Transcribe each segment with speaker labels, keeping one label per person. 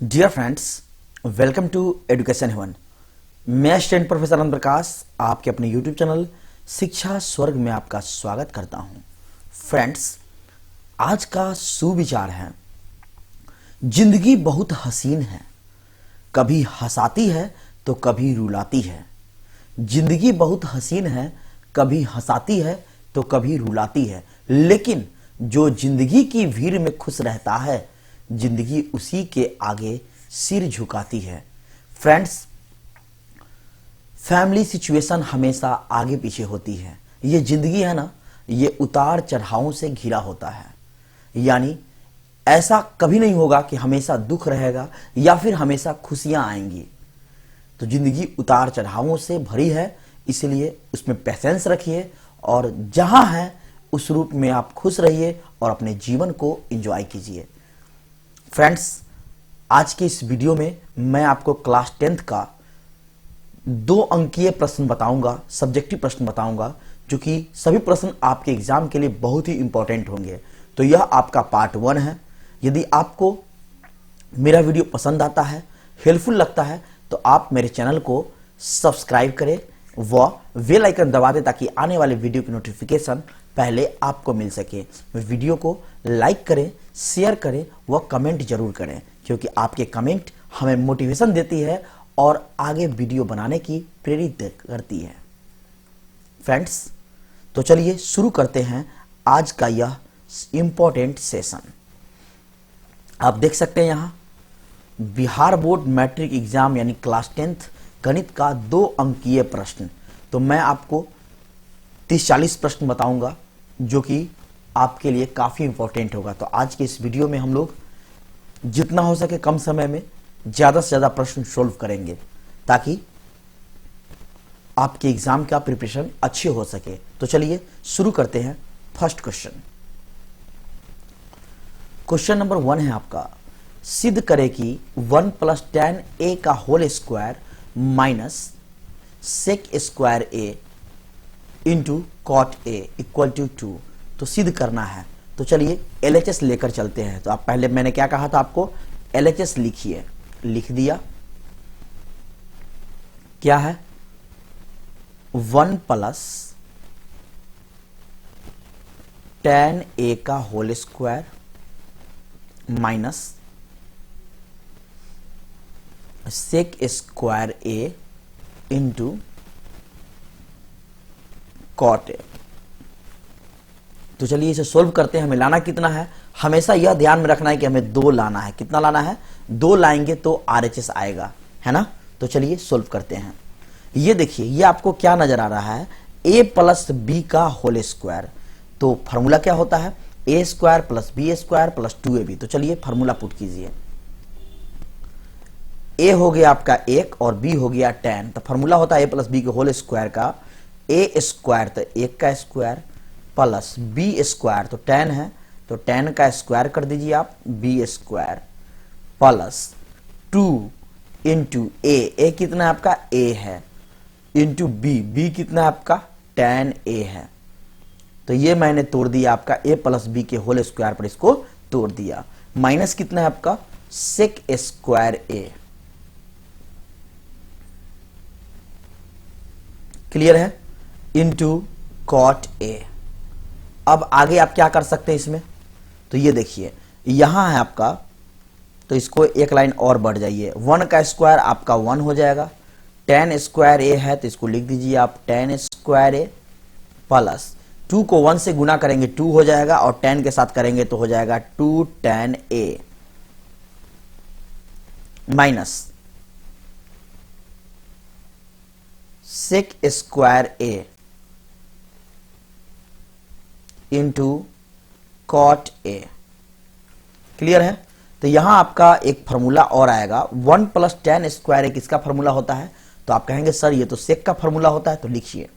Speaker 1: Dear friends, welcome to education heaven. मैं student professor Anand Prakash आपके अपने यूट्यूब चैनल शिक्षा स्वर्ग में आपका स्वागत करता हूं। फ्रेंड्स, आज का सुविचार है, जिंदगी बहुत हसीन है, कभी हंसाती है तो कभी रुलाती है। जिंदगी बहुत हसीन है, कभी हंसाती है तो कभी रुलाती है, लेकिन जो जिंदगी की भीड़ में खुश रहता है, जिंदगी उसी के आगे सिर झुकाती है। फ्रेंड्स, फैमिली सिचुएशन हमेशा आगे पीछे होती है। ये जिंदगी है ना, ये उतार चढ़ावों से घिरा होता है। यानी ऐसा कभी नहीं होगा कि हमेशा दुख रहेगा या फिर हमेशा खुशियां आएंगी। तो जिंदगी उतार चढ़ावों से भरी है, इसलिए उसमें पेशेंस रखिए और जहां है उस रूप में आप खुश रहिए और अपने जीवन को एंजॉय कीजिए। फ्रेंड्स, आज के इस वीडियो में मैं आपको क्लास 10th का 2 अंकीय प्रश्न बताऊंगा, सब्जेक्टिव प्रश्न बताऊंगा, जो कि सभी प्रश्न आपके एग्जाम के लिए बहुत ही इंपॉर्टेंट होंगे। तो यह आपका पार्ट 1 है। यदि आपको मेरा वीडियो पसंद आता है, हेल्पफुल लगता है, तो आप मेरे चैनल को सब्सक्राइब करें व बेल आइकन दबा दें ताकि आने वाले वीडियो की नोटिफिकेशन पहले आपको मिल सके। वीडियो को लाइक करें, शेयर करें व कमेंट जरूर करें, क्योंकि आपके कमेंट हमें मोटिवेशन देती है और आगे वीडियो बनाने की प्रेरित करती है। फ्रेंड्स, तो चलिए शुरू करते हैं आज का यह इंपॉर्टेंट सेशन। आप देख सकते हैं यहाँ बिहार बोर्ड मैट्रिक एग्जाम यानी क्लास 10th गणित का 2 अंकीय प्रश्न। तो मैं आपको 30-40 प्रश्न बताऊंगा जो कि आपके लिए काफी इंपॉर्टेंट होगा। तो आज के इस वीडियो में हम लोग जितना हो सके कम समय में ज्यादा से ज्यादा प्रश्न सोल्व करेंगे ताकि आपके एग्जाम का प्रिपरेशन अच्छे हो सके। तो चलिए शुरू करते हैं। फर्स्ट क्वेश्चन, क्वेश्चन नंबर 1 है आपका, सिद्ध करे कि 1 + tan a का whole square minus sec square a into cot a equal to 2। तो सिद्ध करना है। तो चलिए LHS लेकर चलते हैं। तो आप पहले मैंने क्या कहा था आपको, LHS लिखिए। लिख दिया। क्या है, 1 + tan a का whole square minus sec square a into cot a। तो चलिए इसे सोल्व करते हैं। हमें लाना कितना है, हमेशा यह ध्यान में रखना है कि हमें 2 लाना है। कितना लाना है, 2 लाएंगे तो RHS आएगा, है ना। तो चलिए सोल्व करते हैं। ये देखिए, ये आपको क्या नजर आ रहा है, a + b का होल स्क्वायर। तो फॉर्मूला क्या होता है, a² + b² + 2ab। तो चलिए फॉर्मूला पुट कीजिए। a हो गया आपका 1 और b हो गया tan। तो फॉर्मूला होता है a + b के होल स्क्वायर का a² तो 1 का स्क्वायर प्लस b², तो tan है तो tan का स्क्वायर कर दीजिए आप, b² प्लस 2 इंटू a कितना है आपका, a है, इंटू b कितना है आपका, tan a है। तो ये मैंने तोड़ दिया आपका a + b के होल स्क्वायर पर, इसको तोड़ दिया। माइनस कितना है आपका, sec स्क्वायर a। क्लियर है, इंटू कॉट a। अब आगे आप क्या कर सकते हैं इसमें, तो ये देखिए यहां है आपका, तो इसको एक लाइन और बढ़ जाइए। 1 का स्क्वायर आपका 1 हो जाएगा, tan स्क्वायर a है तो इसको लिख दीजिए आप tan स्क्वायर a प्लस 2 को 1 से गुना करेंगे 2 हो जाएगा और tan के साथ करेंगे तो हो जाएगा 2 tan a minus sec square a into cot a। Clear है। तो यहां आपका एक फॉर्मूला और आएगा, 1 + tan स्क्वायर a किसका फॉर्मूला होता है, तो आप कहेंगे सर ये तो सेक का फॉर्मूला होता है। तो लिखिए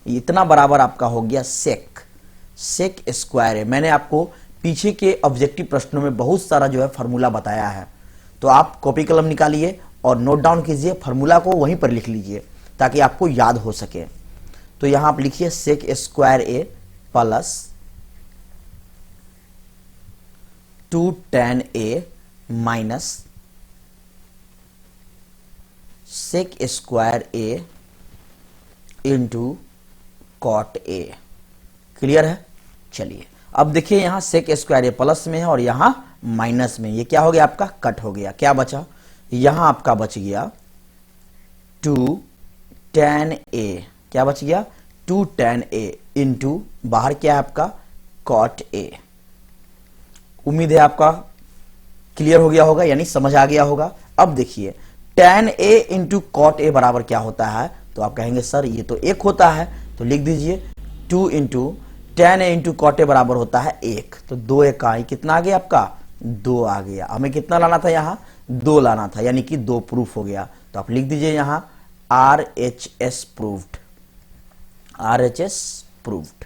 Speaker 1: इतना बराबर आपका हो गया सेक स्क्वायर a। मैंने आपको पीछे के ऑब्जेक्टिव प्रश्नों में बहुत सारा जो है फॉर्मूला बताया है, तो आप कॉपी कलम निकालिए और नोट डाउन कीजिए, फॉर्मूला को वहीं पर लिख लीजिए ताकि आपको याद हो सके। तो यहां आप लिखिए sec square a plus 2 tan a minus sec square a into cot a. Clear है? चलिए अब देखिए यहां सेक स्क्वायर ए प्लस में है और यहां माइनस में, ये क्या हो गया आपका? कट हो गया। क्या बचा? यहां आपका बच गया 2 tan a। क्या बच गया? 2 tan a इंटू बाहर क्या है आपका? cot a। उम्मीद है आपका क्लियर हो गया होगा, यानी समझ आ गया होगा। अब देखिए tan a into cot a बराबर क्या होता है? तो आप कहेंगे सर ये तो 1 होता है, तो लिख दीजिए 2 into tan a into cot a बराबर होता है 1। तो 2 इकाई कितना आ गया आपका? 2 आ गया। हमें कितना लाना था? यहां 2 लाना था, यानी कि 2 प्रूफ हो गया। तो आप लिख दीजिए यहां RHS प्रूव्ड। RHS proved.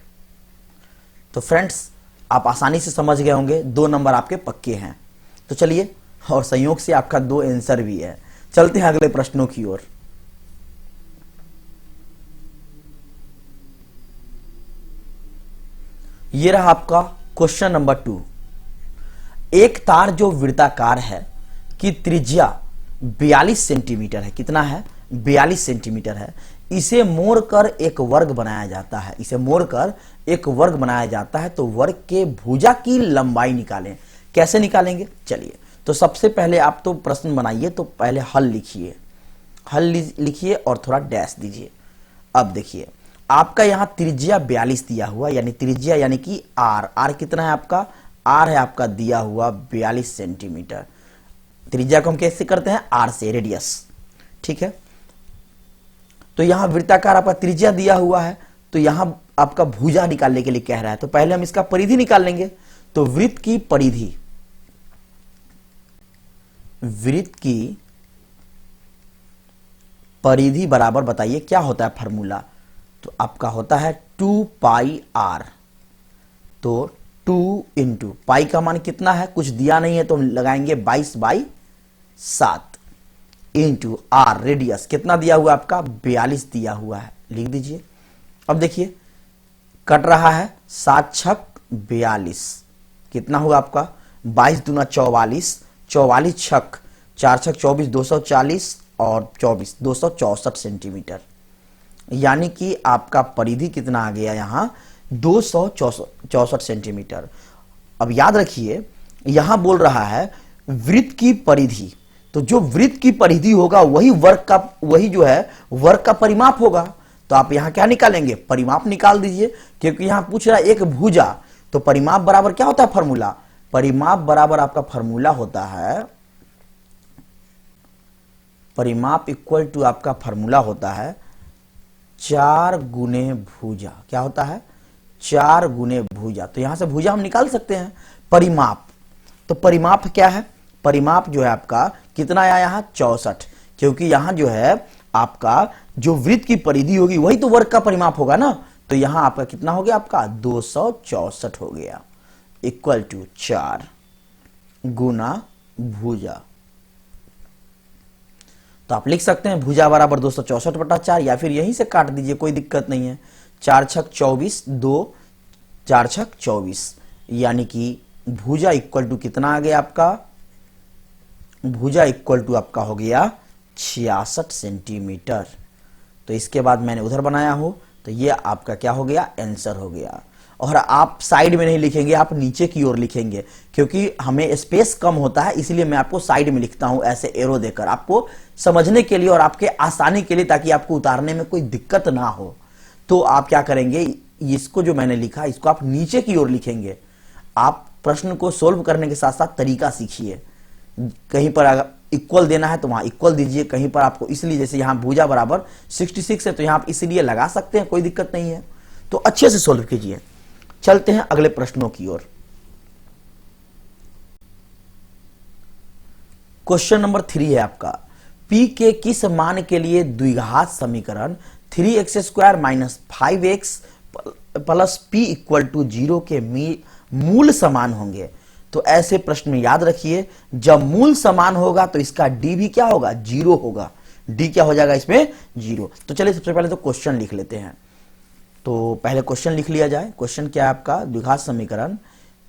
Speaker 1: तो फ्रेंड्स आप आसानी से समझ गए होंगे, 2 नंबर आपके पक्के हैं। तो चलिए, और संयोग से आपका 2 आंसर भी है। चलते हैं अगले प्रश्नों की ओर। ये रहा आपका क्वेश्चन नंबर 2। एक तार जो वृत्ताकार है की त्रिज्या 42 सेंटीमीटर है। कितना है? 42 सेंटीमीटर है। इसे मोड़कर एक वर्ग बनाया जाता है। इसे मोड़कर एक वर्ग बनाया जाता है, तो वर्ग के भुजा की लंबाई निकालें। कैसे निकालेंगे? चलिए, तो सबसे पहले आप तो प्रश्न बनाइए, तो पहले हल लिखिए। हल लिखिए और थोड़ा डैश दीजिए। अब देखिए आपका यहां त्रिज्या 42 दिया हुआ, यानी त्रिज्या यानी कि आर कितना है आपका? आर है आपका दिया हुआ 42 सेंटीमीटर। त्रिज्या को हम कैसे करते हैं? आर से, रेडियस। ठीक है, तो यहां वृत्ताकार आपका त्रिज्या दिया हुआ है, तो यहां आपका भुजा निकालने के लिए कह रहा है। तो पहले हम इसका परिधि निकाल लेंगे। तो वृत्त की परिधि, वृत्त की परिधि बराबर बताइए क्या होता है फॉर्मूला? तो आपका होता है 2 पाई आर। तो 2 इंटू पाई का मान कितना है? कुछ दिया नहीं है, तो हम लगाएंगे 22/7 इंटू आर, रेडियस कितना दिया हुआ आपका? 42 दिया हुआ है, लिख दीजिए। अब देखिए कट रहा है, 7 छक 42, कितना होगा आपका? 22 दूना 44, 44 छक 4 छक 24, 240 और 24 264 सेंटीमीटर। यानी कि आपका परिधि कितना आ गया यहां? 264 सेंटीमीटर। अब याद रखिए यहां बोल रहा है वृत्त की परिधि, तो जो वृत्त की परिधि होगा वही वर्ग का, वही जो है वर्ग का परिमाप होगा। तो आप यहां क्या निकालेंगे? परिमाप निकाल दीजिए, क्योंकि यहां पूछ रहा है एक भुजा। तो परिमाप बराबर क्या होता है फॉर्मूला? परिमाप बराबर आपका फॉर्मूला होता है, परिमाप इक्वल टू आपका फॉर्मूला होता है 4 गुने भुजा। क्या होता है? 4 गुने भुजा। तो यहां से भुजा हम निकाल सकते हैं। परिमाप, तो परिमाप क्या है? परिमाप जो है आपका कितना आया यहां? 64, क्योंकि यहां जो है आपका जो वृत्त की परिधि होगी वही तो वर्ग का परिमाप होगा ना। तो यहां आपका कितना हो गया? आपका 264 हो गया, इक्वल टू 4 गुना भुजा। तो आप लिख सकते हैं भुजा बराबर 264/4, या फिर यहीं से काट दीजिए, कोई दिक्कत नहीं है। 4 छक 24, 2 4 छक 24, यानी कि भुजा इक्वल टू कितना आ गया आपका? भुजा इक्वल टू आपका हो गया 66 सेंटीमीटर। तो इसके बाद मैंने उधर बनाया हो, तो ये आपका क्या हो गया? आंसर हो गया। और आप साइड में नहीं लिखेंगे, आप नीचे की ओर लिखेंगे, क्योंकि हमें स्पेस कम होता है, इसलिए मैं आपको साइड में लिखता हूं ऐसे एरो देकर, आपको समझने के लिए और आपके आसानी के लिए, ताकि आपको उतारने में कोई दिक्कत ना हो। तो आप क्या करेंगे? इसको जो मैंने लिखा इसको आप नीचे की ओर लिखेंगे। आप प्रश्न को सोल्व करने के साथ साथ तरीका सीखिए। कहीं पर अगर इक्वल देना है तो वहां इक्वल दीजिए, कहीं पर आपको इसलिए, जैसे यहां भुजा बराबर 66 है तो यहां आप इसलिए लगा सकते हैं, कोई दिक्कत नहीं है। तो अच्छे से सोल्व कीजिए। चलते हैं अगले प्रश्नों की ओर। क्वेश्चन नंबर 3 है आपका, p के किस मान के लिए द्विघात समीकरण 3x² - 5x plus p equal to 0 के मूल समान होंगे? तो ऐसे प्रश्न में याद रखिए, जब मूल समान होगा तो इसका d भी क्या होगा? 0 होगा। d क्या हो जाएगा इसमें? 0। तो चलिए सबसे पहले तो क्वेश्चन लिख लेते हैं। तो पहले क्वेश्चन लिख लिया जाए। क्वेश्चन क्या है आपका? द्विघात समीकरण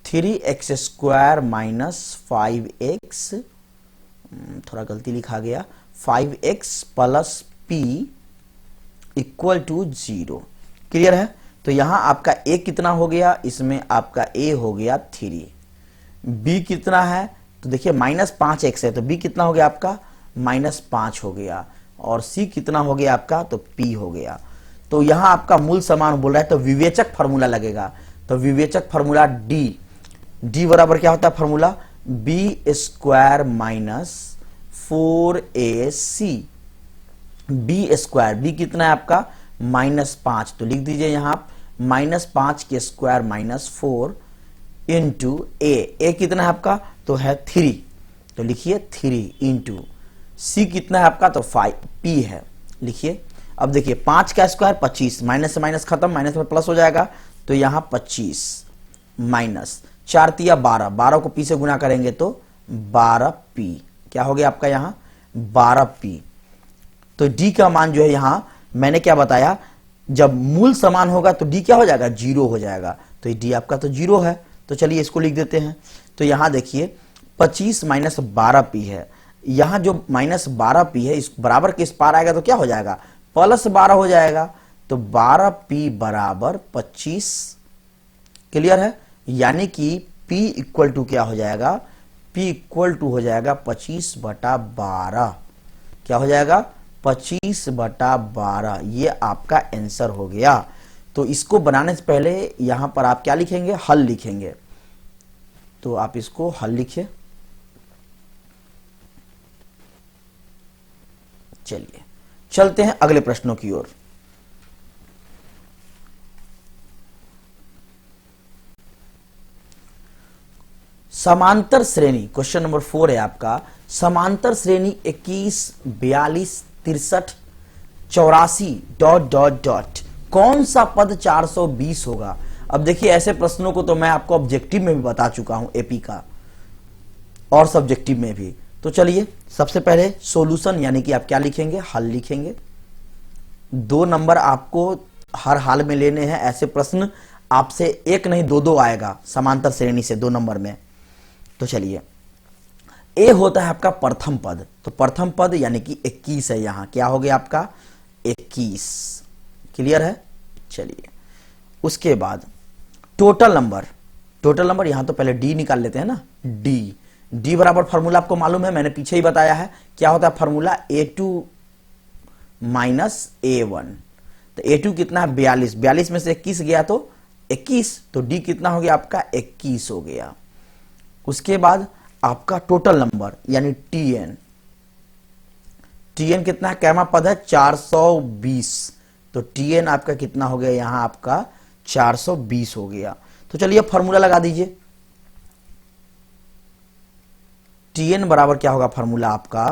Speaker 1: 3x² - 5x थोड़ा गलती लिखा गया, 5x plus p equal to 0। Clear है? तो यहां आपका a कितना हो गया, इसमें आपका a हो गया 3, b कितना है तो देखिए -5x है तो b कितना हो गया आपका -5 हो गया, और c कितना हो गया आपका तो p हो गया। तो यहां आपका मूल समान बोल रहा है तो विवेचक फार्मूला लगेगा। तो विवेचक फार्मूला d बराबर क्या होता है formula, b square minus 4ac। b square, b कितना है आपका -5, तो लिख दीजिए यहां -5 के स्क्वायर -4 इंटू a कितना है आपका तो है 3, तो लिखिए 3 इंटू c कितना है आपका तो 5, p है लिखिए। अब देखिए 5 का स्क्वायर 25, माइनस से माइनस खत्म, माइनस में प्लस हो जाएगा, तो यहां 25 माइनस 4 तिया 12, 12 को p से गुना करेंगे तो 12p, क्या हो गया आपका यहां 12p। तो d का मान जो है यहां मैंने क्या बताया, जब मूल समान होगा तो d क्या हो जाएगा 0 हो जाएगा, तो d आपका तो 0 है। तो चलिए इसको लिख देते हैं। तो यहां देखिए 25 माइनस 12p है, यहां जो -12p है इस बराबर के इस पार आएगा तो क्या हो जाएगा +12 हो जाएगा, तो 12p बराबर 25। क्लियर है? यानी कि p इक्वल टू क्या हो जाएगा, p इक्वल टू हो जाएगा 25/12। क्या हो जाएगा 25/12, ये आपका आंसर हो गया। तो इसको बनाने से पहले यहां पर आप क्या लिखेंगे, हल लिखेंगे। तो आप इसको हल लिखिए। चलिए चलते हैं अगले प्रश्नों की ओर। समांतर श्रेणी, क्वेश्चन नंबर 4 है आपका, समांतर श्रेणी 21 42 63 84 ... कौन सा पद 420 होगा। अब देखिए ऐसे प्रश्नों को तो मैं आपको ऑब्जेक्टिव में भी बता चुका हूं, एपी का और सब्जेक्टिव में भी। तो चलिए सबसे पहले सॉल्यूशन यानी कि आप क्या लिखेंगे, हल लिखेंगे। 2 नंबर आपको हर हाल में लेने हैं, ऐसे प्रश्न आपसे एक नहीं दो आएगा समांतर श्रेणी से 2 नंबर में। तो चलिए ए होता है आपका प्रथम पद, तो प्रथम पद यानी कि 21 है, यहां क्या हो गया आपका 21। क्लियर है? चलिए उसके बाद टोटल नंबर यहां तो पहले डी निकाल लेते हैं ना, डी बराबर फॉर्मूला आपको मालूम है, मैंने पीछे ही बताया है क्या होता है फॉर्मूला, a2 माइनस a1। तो a2 कितना है 42, 42 में से 21 गया तो 21, तो डी कितना हो गया आपका 21 हो गया। उसके बाद आपका टोटल नंबर यानी टीएन कितना है, कैमा पद है 420, तो टीएन आपका कितना हो गया यहां आपका 420 हो गया। तो चलिए फॉर्मूला लगा दीजिए, टीएन बराबर क्या होगा फॉर्मूला आपका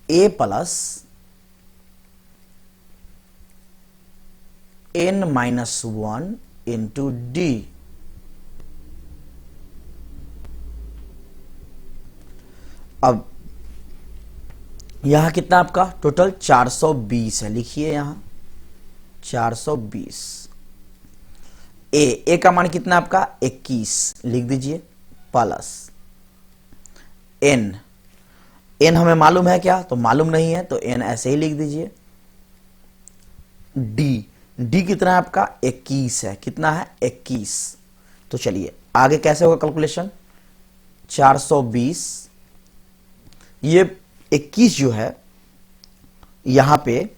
Speaker 1: a plus n-1 into D. अब यहां कितना आपका टोटल 420 है, लिखिए यहां 420। ए का मान कितना आपका 21, लिख दीजिए, प्लस एन हमें मालूम है क्या, तो मालूम नहीं है तो एन ऐसे ही लिख दीजिए। डी कितना है आपका 21 है, कितना है 21। तो चलिए आगे कैसे होगा कैलकुलेशन, 420 ये 21 जो है यहां पे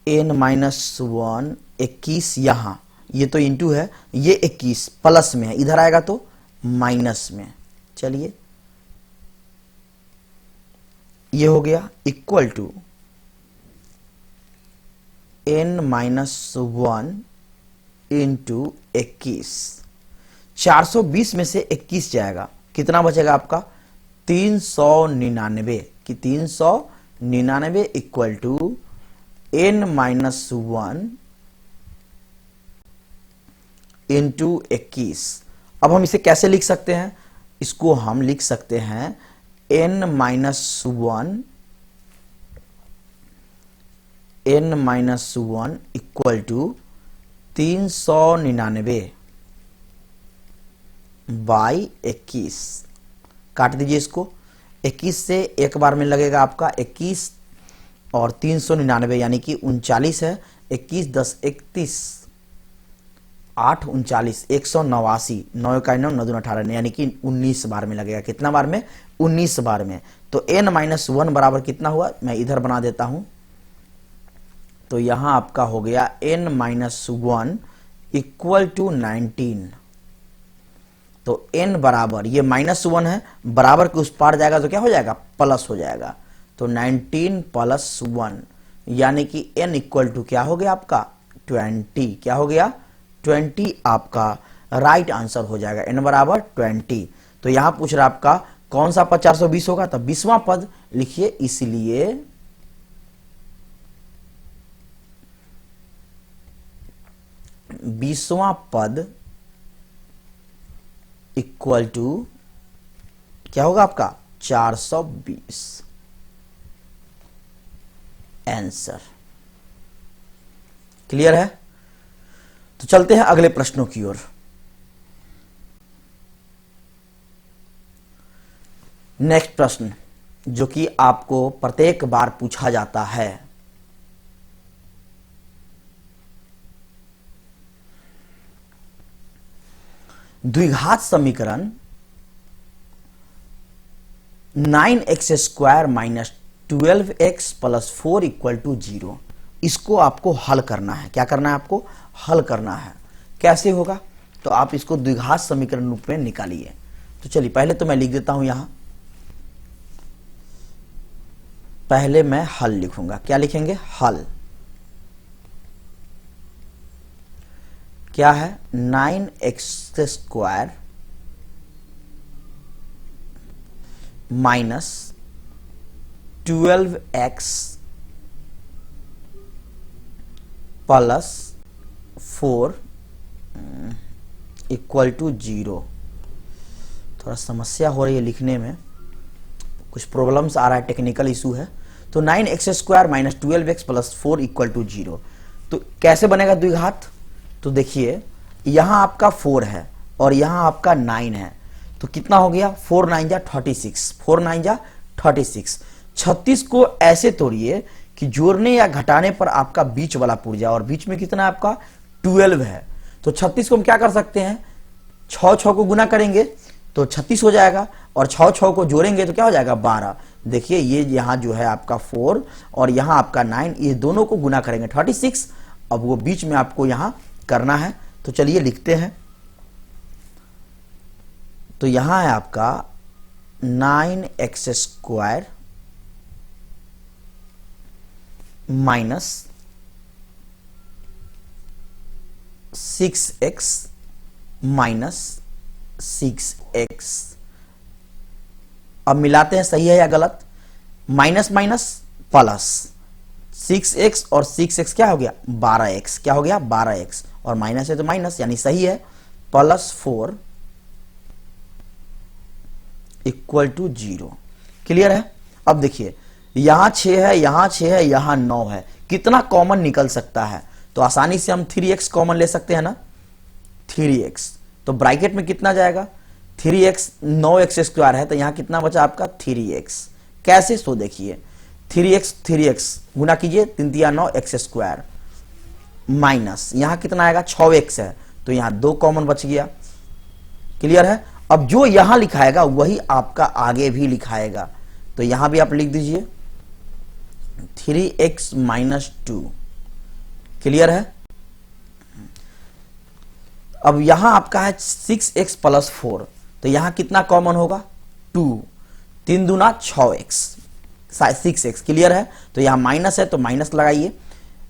Speaker 1: n-1 21 यहां, ये तो इंटू है, ये 21 प्लस में है, इधर आएगा तो माइनस में। चलिए ये हो गया इक्वल टू n-1 इंटू 21। 420 में से 21 जाएगा, कितना बचेगा आपका 399, कि 399 इक्वल टू n-1 इंटू 21। अब हम इसे कैसे लिख सकते हैं, इसको हम लिख सकते हैं n-1 इक्वल टू 399 बाई 21, काट दीजिए इसको। 21 से एक बार में लगेगा आपका 21 और 399 यानी कि 39 है। 21 10 31 8 39 189, 9 का 9 9 दूना 18 यानी कि 19 बार में लगेगा। कितना बार में? 19 बार में। तो n-1 बराबर कितना हुआ, मैं इधर बना देता हूं। तो यहां आपका हो गया n-1 इक्वल टू 19। तो n बराबर, ये -1 है, बराबर के उस पार जाएगा तो क्या हो जाएगा? प्लस हो जाएगा। तो 19 + 1 यानी कि n इक्वल टू क्या हो गया आपका? 20। क्या हो गया? 20 आपका राइट आंसर हो जाएगा। n बराबर 20। तो यहां पूछ रहा आपका कौन सा पद 420 होगा? तो 20वां पद लिखिए, इसलिए 20वां पद इक्वल टू क्या होगा आपका? 420 आंसर। क्लियर है? तो चलते हैं अगले प्रश्नों की ओर। नेक्स्ट प्रश्न जो कि आपको प्रत्येक बार पूछा जाता है, द्विघात समीकरण 9x² - 12x + 4 = 0, इसको आपको हल करना है। क्या करना है आपको? हल करना है। कैसे होगा? तो आप इसको द्विघात समीकरण रूप में निकालिए। तो चलिए पहले तो मैं लिख देता हूं यहां, पहले मैं हल लिखूंगा। क्या लिखेंगे? हल। क्या है? 9x² - 12x + 4 = 0। थोड़ा समस्या हो रही है लिखने में, कुछ प्रॉब्लम्स आ रहा है, टेक्निकल इशू है। तो 9x² - 12x + 4 = 0। तो कैसे बनेगा द्विघात? तो देखिए यहां आपका 4 है और यहां आपका 9 है, तो कितना हो गया? 4 9 जा 36, 4 9 जा 36। 36 को ऐसे तोड़िए कि जोड़ने या घटाने पर आपका बीच वाला पुर जाए, और बीच में कितना है आपका? 12 है। तो 36 को हम क्या कर सकते हैं? 6 6 को गुना करेंगे तो 36 हो जाएगा, और 6 6 को जोड़ेंगे तो क्या हो जाएगा? 12। देखिए ये यहां जो है आपका 4 और यहां आपका 9, ये दोनों को गुना करेंगे 36। अब वो बीच में आपको यहां करना है, तो चलिए लिखते हैं। तो यहां है आपका 9x² - 6x - 6x। अब मिलाते हैं, सही है या गलत? माइनस माइनस प्लस, 6x और 6x क्या हो गया? 12x। क्या हो गया? 12x, और माइनस है तो माइनस यानी सही है। +4 = 0। क्लियर है? अब देखिए यहां 6 है, यहां 6 है, यहां 9 है, कितना कॉमन निकल सकता है? तो आसानी से हम 3x कॉमन ले सकते हैं ना, 3x। तो ब्रैकेट में कितना जाएगा? 3x 9x² है, तो यहां कितना बचा आपका? 3x। कैसे? सो देखिए 3x गुना कीजिए, 3 3 9 x², माइनस यहां कितना आएगा? 6x है, तो यहां 2 कॉमन बच गया। क्लियर है? अब जो यहां लिखाएगा वही आपका आगे भी लिखाएगा, तो यहां भी आप लिख दीजिए 3x - 2। क्लियर है? अब यहां आपका है 6x + 4, तो यहां कितना कॉमन होगा? 2, 3 दूना 6x 6x। क्लियर है? तो यहां माइनस है तो माइनस लगाइए।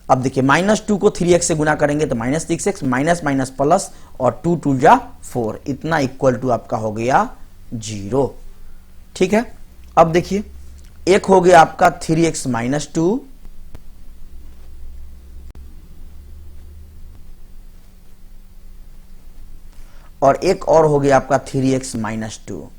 Speaker 1: अब देखिए -2 को 3x से गुना करेंगे तो -6x, माइनस माइनस प्लस, और 2 2 जा 4, इतना इक्वल टू आपका हो गया 0। ठीक है? अब देखिए एक हो गया आपका 3x - 2, और एक और हो गया आपका 3x - 2।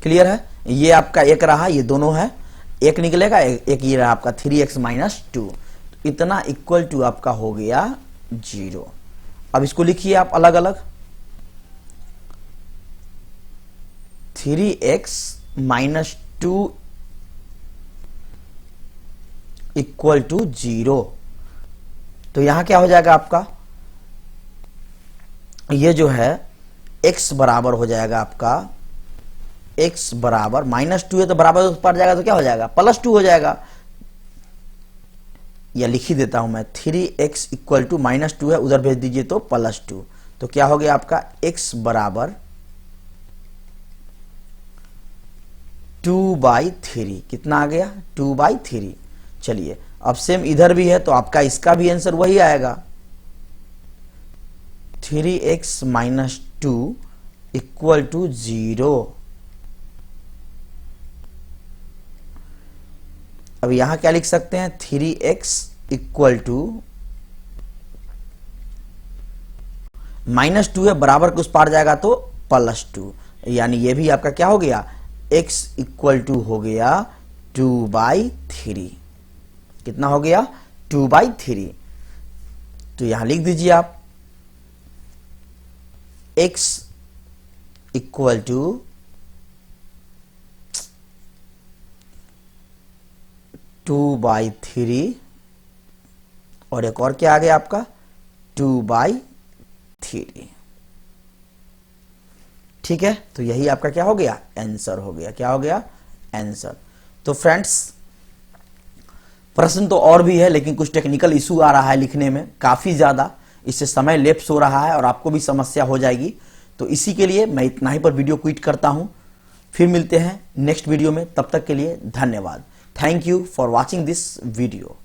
Speaker 1: क्लियर है? ये आपका एक रहा, ये दोनों है, एक निकलेगा, एक ये रहा आपका 3x - 2। इतना इक्वल टू आपका हो गया 0। अब इसको लिखिए आप अलग अलग। 3x minus 2 equal to 0। तो यहां क्या हो जाएगा आपका, ये जो है x बराबर हो जाएगा आपका, x बराबर -2 है तो बराबर पड़ जाएगा तो क्या हो जाएगा, +2 हो जाएगा। या लिख ही देता हूं मैं, 3x इक्वल टू -2 है, उधर भेज दीजिए तो +2। तो क्या हो गया आपका, x बराबर 2/3। कितना आ गया, 2/3। चलिए अब सेम इधर भी है तो आपका इसका भी आंसर वही आएगा, 3x माइनस 2 इक्वल टू 0। अब यहां क्या लिख सकते हैं, 3x इक्वल टू -2 है, बराबर कुछ पार जाएगा तो +2, यानी ये भी आपका क्या हो गया, x इक्वल टू हो गया 2/3। कितना हो गया, 2/3। तो यहां लिख दीजिए आप, x इक्वल टू 2/3 और एक और क्या आ गया आपका, 2/3। ठीक है, तो यही आपका क्या हो गया, आंसर हो गया। क्या हो गया, आंसर। तो फ्रेंड्स प्रश्न तो और भी है, लेकिन कुछ टेक्निकल इशू आ रहा है लिखने में काफी ज्यादा, इससे समय लैप्स हो रहा है और आपको भी समस्या हो जाएगी। तो इसी के लिए मैं इतना ही पर वीडियो क्विट करता हूं। फिर मिलते हैं नेक्स्ट वीडियो में, तब तक के लिए धन्यवाद। Thank you for watching this video.